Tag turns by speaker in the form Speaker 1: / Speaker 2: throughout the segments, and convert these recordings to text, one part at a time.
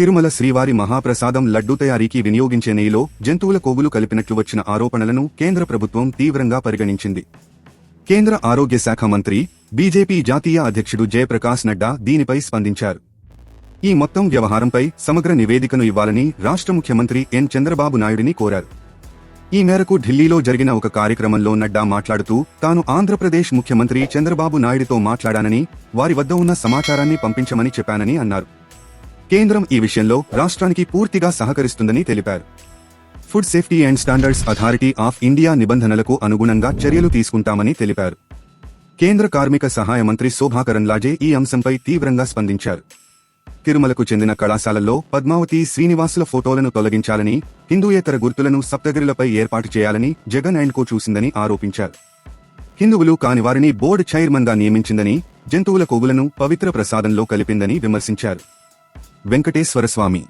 Speaker 1: తిరుమల శ్రీవారి మహాప్రసాదం లడ్డూ తయారీకి వినియోగించే నెయ్యిలో జంతువుల కొవ్వులు కలిపినట్లు వచ్చిన ఆరోపణలను కేంద్ర ప్రభుత్వం తీవ్రంగా పరిగణించింది. కేంద్ర ఆరోగ్య శాఖ మంత్రి, బీజేపీ జాతీయ అధ్యక్షుడు జయప్రకాశ్ నడ్డా దీనిపై స్పందించారు. ఈ మొత్తం వ్యవహారంపై సమగ్ర నివేదికను ఇవ్వాలని రాష్ట్ర ముఖ్యమంత్రి ఎన్ చంద్రబాబు నాయుడిని కోరారు. ఈ మేరకు ఢిల్లీలో జరిగిన ఒక కార్యక్రమంలో నడ్డా మాట్లాడుతూ తాను ఆంధ్రప్రదేశ్ ముఖ్యమంత్రి చంద్రబాబు నాయుడితో మాట్లాడానని, వారి వద్ద ఉన్న సమాచారాన్ని పంపించమని చెప్పానని అన్నారు. కేంద్రం ఈ విషయంలో రాష్ట్రానికి పూర్తిగా సహకరిస్తుందని తెలిపారు. Food safety and standards authority of India నిబంధనలకు అనుగుణంగా చర్యలు తీసుకుంటామని తెలిపారు. కేంద్ర కార్మిక సహాయ మంత్రి శోభా కరంద్లాజే ఈ అంశంపై తీవ్రంగా స్పందించారు. తిరుమలకు చెందిన కళాశాలల్లో పద్మావతి, శ్రీనివాసుల ఫోటోలను తొలగించాలని, హిందూయేతర గుర్తులను సప్తగిరులపై ఏర్పాటు చేయాలని జగన్ అండ్ కో చూసిందని ఆరోపించారు. హిందువులు కాని వారిని బోర్డు చైర్మన్గా నియమించిందని, జంతువుల కొవ్వులను పవిత్ర ప్రసాదంలో కలిపిందని విమర్శించారు. వెంకటేశ్వరస్వామి,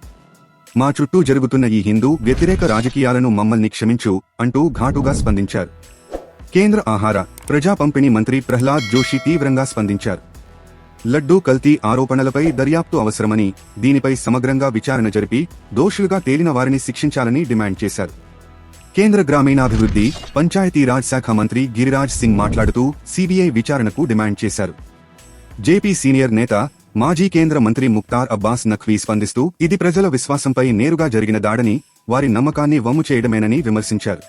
Speaker 1: మా చుట్టూ జరుగుతున్న ఈ హిందూ వ్యతిరేక రాజకీయాలను మమ్మల్ని క్షమించు అంటూ ఘాటుగా స్పందించారు. కేంద్ర ఆహార, ప్రజా పంపిణీ మంత్రి ప్రహ్లాద్ జోషి తీవ్రంగా స్పందించారు. లడ్డూ కల్తీ ఆరోపణలపై దర్యాప్తు అవసరమని, దీనిపై సమగ్రంగా విచారణ జరిపి దోషులుగా తేలిన వారిని శిక్షించాలని డిమాండ్ చేశారు. కేంద్ర గ్రామీణాభివృద్ధి, పంచాయతీరాజ్ శాఖ మంత్రి గిరిరాజ్ సింగ్ మాట్లాడుతూ సీబీఐ విచారణకు డిమాండ్ చేశారు. జేపీ సీనియర్ నేత, మాజీ కేంద్ర మంత్రి ముఖ్తార్ అబ్బాస్ నఖ్వీ స్పందిస్తూ ఇది ప్రజల విశ్వాసంపై నేరుగా జరిగిన దాడని, వారి నమ్మకాన్ని వమ్ము చేయడమేనని విమర్శించారు.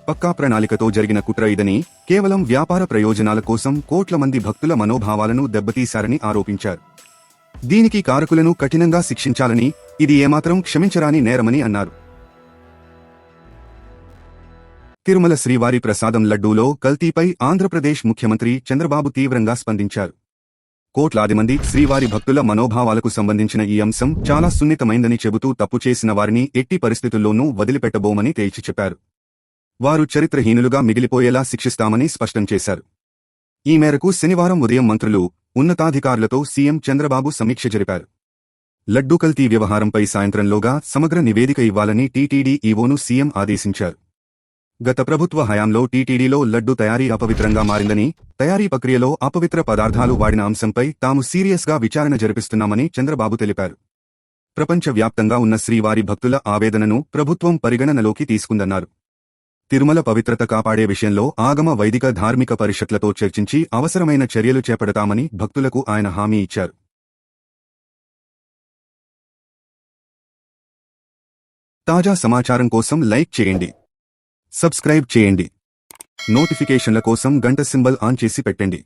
Speaker 1: పక్కా ప్రణాళికతో జరిగిన కుట్ర ఇదని, కేవలం వ్యాపార ప్రయోజనాల కోసం కోట్ల మంది భక్తుల మనోభావాలను దెబ్బతీశారని ఆరోపించారు. దీనికి కారకులను కఠినంగా శిక్షించాలని, ఇది ఏమాత్రం క్షమించరాని నేరమని అన్నారు. తిరుమల శ్రీవారి ప్రసాదం లడ్డూలో కల్తీపై ఆంధ్రప్రదేశ్ ముఖ్యమంత్రి చంద్రబాబు తీవ్రంగా స్పందించారు. కోట్లాది మంది శ్రీవారి భక్తుల మనోభావాలకు సంబంధించిన ఈ అంశం చాలా సున్నితమైందని చెబుతూ తప్పు చేసిన వారిని ఎట్టి పరిస్థితుల్లోనూ వదిలిపెట్టబోమని తేల్చి చెప్పారు. వారు చరిత్రహీనులుగా మిగిలిపోయేలా శిక్షిస్తామని స్పష్టం చేశారు. ఈ మేరకు శనివారం ఉదయం మంత్రులు, ఉన్నతాధికారులతో సీఎం చంద్రబాబు సమీక్ష జరిపారు. లడ్డూ కల్తీ వ్యవహారంపై సాయంత్రంలోగా సమగ్ర నివేదిక ఇవ్వాలని టీటీడీ ఈవోను సీఎం ఆదేశించారు. గత ప్రభుత్వ హయాంలో టీటీడీలో లడ్డూ తయారీ అపవిత్రంగా మారిందని, తయారీ ప్రక్రియలో అపవిత్ర పదార్థాలు వాడిన అంశంపై తాము సీరియస్గా విచారణ జరిపిస్తున్నామని చంద్రబాబు తెలిపారు. ప్రపంచవ్యాప్తంగా ఉన్న శ్రీవారి భక్తుల ఆవేదనను ప్రభుత్వం పరిగణనలోకి తీసుకుందన్నారు. తిరుమల పవిత్రత కాపాడే విషయంలో ఆగమ వైదిక ధార్మిక పరిషత్లతో చర్చించి అవసరమైన చర్యలు చేపడతామని భక్తులకు ఆయన హామీ ఇచ్చారు. తాజా సమాచారం కోసం లైక్ చేయండి, సబ్స్క్రైబ్ చేయండి, నోటిఫికేషన్ల కోసం గంట సింబల్ ఆన్ చేసి పెట్టండి.